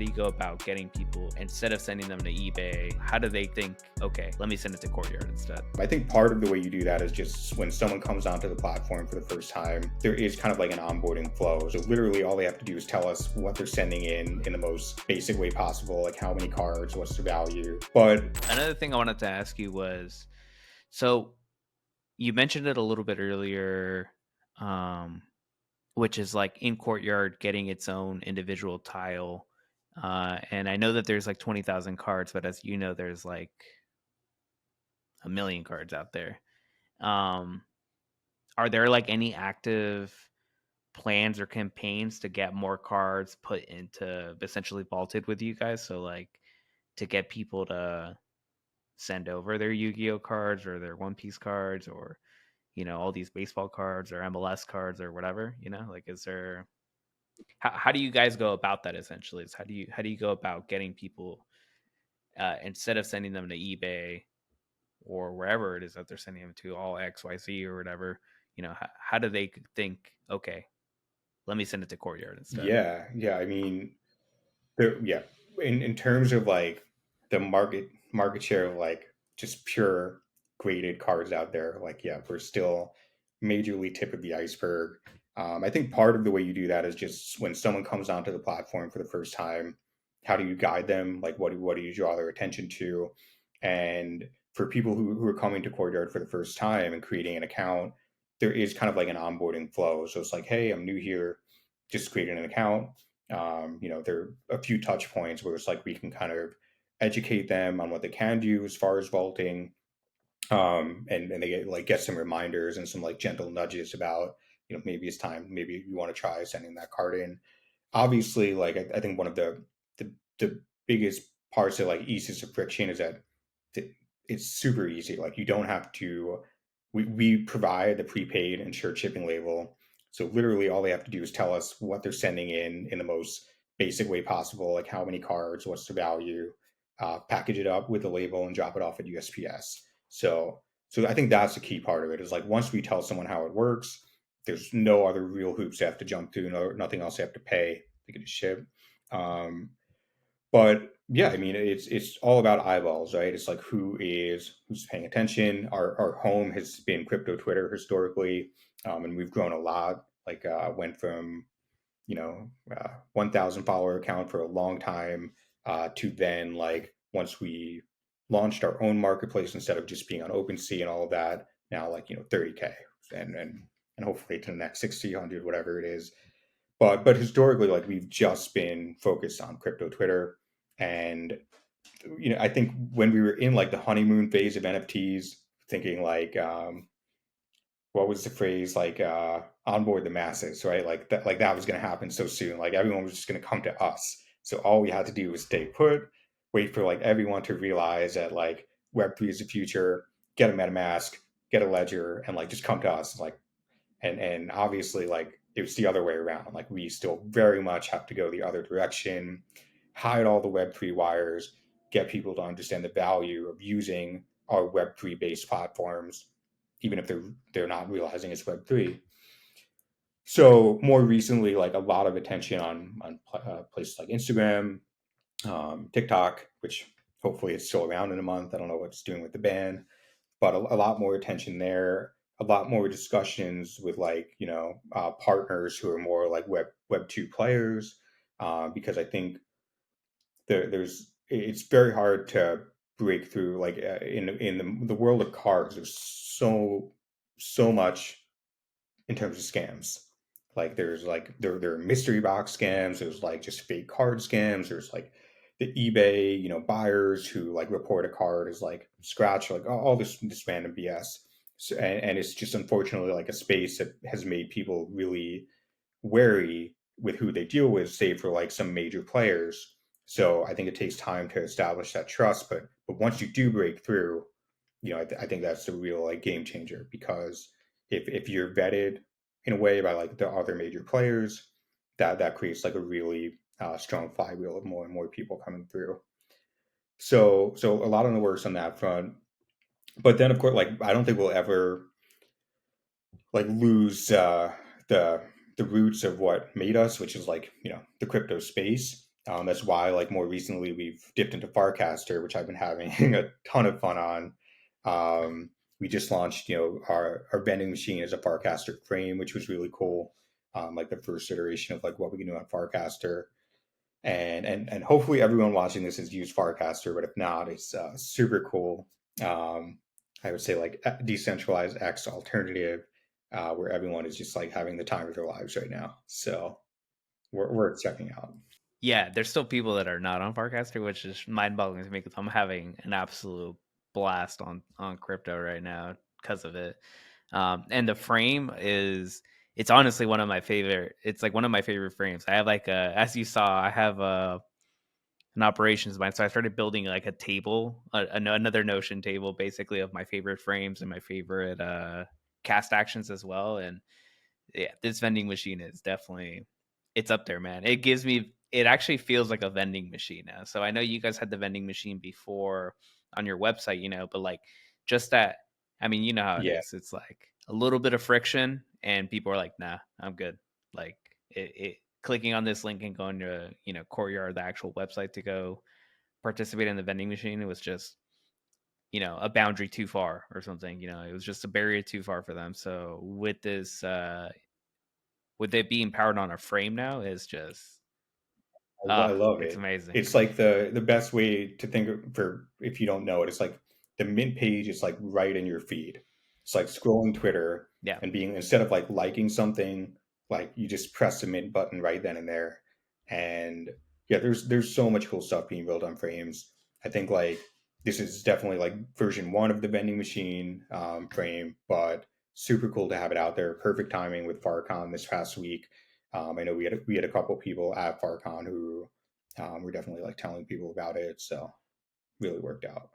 do you go about getting people, instead of sending them to eBay, how do they think, okay, let me send it to Courtyard instead? I think part of the way you do that is just when someone comes onto the platform for the first time, there is kind of like an onboarding flow. So literally all they have to do is tell us what they're sending in the most basic way possible, like how many cards, what's the value. But Another thing I wanted to ask you was, so you mentioned it a little bit earlier, um, which is like in Courtyard getting its own individual tile. And I know that there's like 20,000 cards, but as you know, there's like a million cards out there. Um, are there like any active plans or campaigns to get more cards put into essentially vaulted with you guys? So like to get people to send over their Yu-Gi-Oh cards or their One Piece cards or all these baseball cards or MLS cards or whatever, like is there how do you guys go about that essentially? Is how do you go about getting people instead of sending them to eBay or wherever it is that they're sending them to, all XYZ or whatever, how do they think, okay, let me send it to Courtyard instead? yeah, I mean, yeah, in terms of like the market share of like just pure graded cards out there, like yeah, we're still majorly tip of the iceberg. I think part of the way you do that is just when someone comes onto the platform for the first time, how do you guide them? Like what do you draw their attention to? And for people who are coming to Courtyard for the first time and creating an account, there is kind of like an onboarding flow. So it's like, hey, I'm new here, just creating an account. There are a few touch points where it's like we can kind of educate them on what they can do as far as vaulting, and they get some reminders and some like gentle nudges about maybe it's time, maybe you want to try sending that card in. Obviously, like I think one of the biggest parts that like eases the friction is that it's super easy. Like you don't have to. We provide the prepaid insured shipping label, so literally all they have to do is tell us what they're sending in the most basic way possible, like how many cards, what's the value, package it up with the label and drop it off at USPS. So I think that's the key part of it is like once we tell someone how it works, there's no other real hoops they have to jump through, nothing else they have to pay to get it shipped. Um, but yeah, I mean, it's all about eyeballs, right? It's like who's paying attention. Our home has been crypto Twitter historically, and we've grown a lot. Like went from 1,000 follower account for a long time to then like once we launched our own marketplace instead of just being on OpenSea and all of that. Now like 30K and hopefully to the next 60, 100, whatever it is. But historically, like we've just been focused on crypto Twitter, and I think when we were in like the honeymoon phase of NFTs, thinking like what was the phrase like onboard the masses, right? Like that was going to happen so soon. Like everyone was just going to come to us. So all we had to do was stay put, wait for like everyone to realize that like Web3 is the future, get a MetaMask, get a ledger, and like just come to us. Like and obviously like it was the other way around. Like we still very much have to go the other direction, hide all the Web3 wires, get people to understand the value of using our Web3 based platforms, even if they're not realizing it's Web3. So more recently, like a lot of attention on places like Instagram, TikTok, which hopefully it's still around in a month. I don't know what it's doing with the ban, but a lot more attention there, a lot more discussions with like partners who are more like Web 2 players, because I think there's it's very hard to break through like in the world of cards. There's so much in terms of scams. Like there's like there are mystery box scams. There's like just fake card scams. There's like the eBay, buyers who like report a card as like scratch, like all this random BS. So, and it's just unfortunately like a space that has made people really wary with who they deal with, save for like some major players. So I think it takes time to establish that trust. But once you do break through, I think that's the real like game changer, because if you're vetted in a way by like the other major players, that creates like a really strong flywheel of more and more people coming through. So a lot on the works on that front. But then of course, like I don't think we'll ever like lose the the roots of what made us, which is like the crypto space. That's why, like, more recently we've dipped into Farcaster, which I've been having a ton of fun on. We just launched, our vending machine as a Farcaster frame, which was really cool. Like the first iteration of like what we can do on Farcaster, and hopefully everyone watching this has used Farcaster, but if not, it's super cool. Um, I would say like a decentralized X alternative, where everyone is just like having the time of their lives right now. So we're checking out. Yeah, there's still people that are not on Farcaster, which is mind-boggling to me because I'm having an absolute blast on crypto right now because of it. And the frame is it's honestly one of my favorite. It's like one of my favorite frames. I have like as you saw, I have an operations mind, so I started building like a table, another Notion table, basically of my favorite frames and my favorite cast actions as well. And yeah, this vending machine is definitely it's up there, man. It actually feels like a vending machine now. So I know you guys had the vending machine before on your website, but like just that I mean, you know how it Yeah, is. It's like a little bit of friction and people are like, "Nah, I'm good." Like it clicking on this link and going to, Courtyard, the actual website to go participate in the vending machine, it was just a boundary too far or something. It was just a barrier too far for them. So with it being powered on a frame now is just I love it's it. amazing. It's like the best way to think of, for if you don't know it. It's like the mint page is like right in your feed. It's like scrolling Twitter Yeah. and being instead of like liking something, like you just press the mint button right then and there. And yeah, there's so much cool stuff being built on frames. I think like this is definitely like version one of the vending machine frame, but super cool to have it out there. Perfect timing with FarCon this past week. I know we had a couple people at FarCon who were definitely like telling people about it, so really worked out.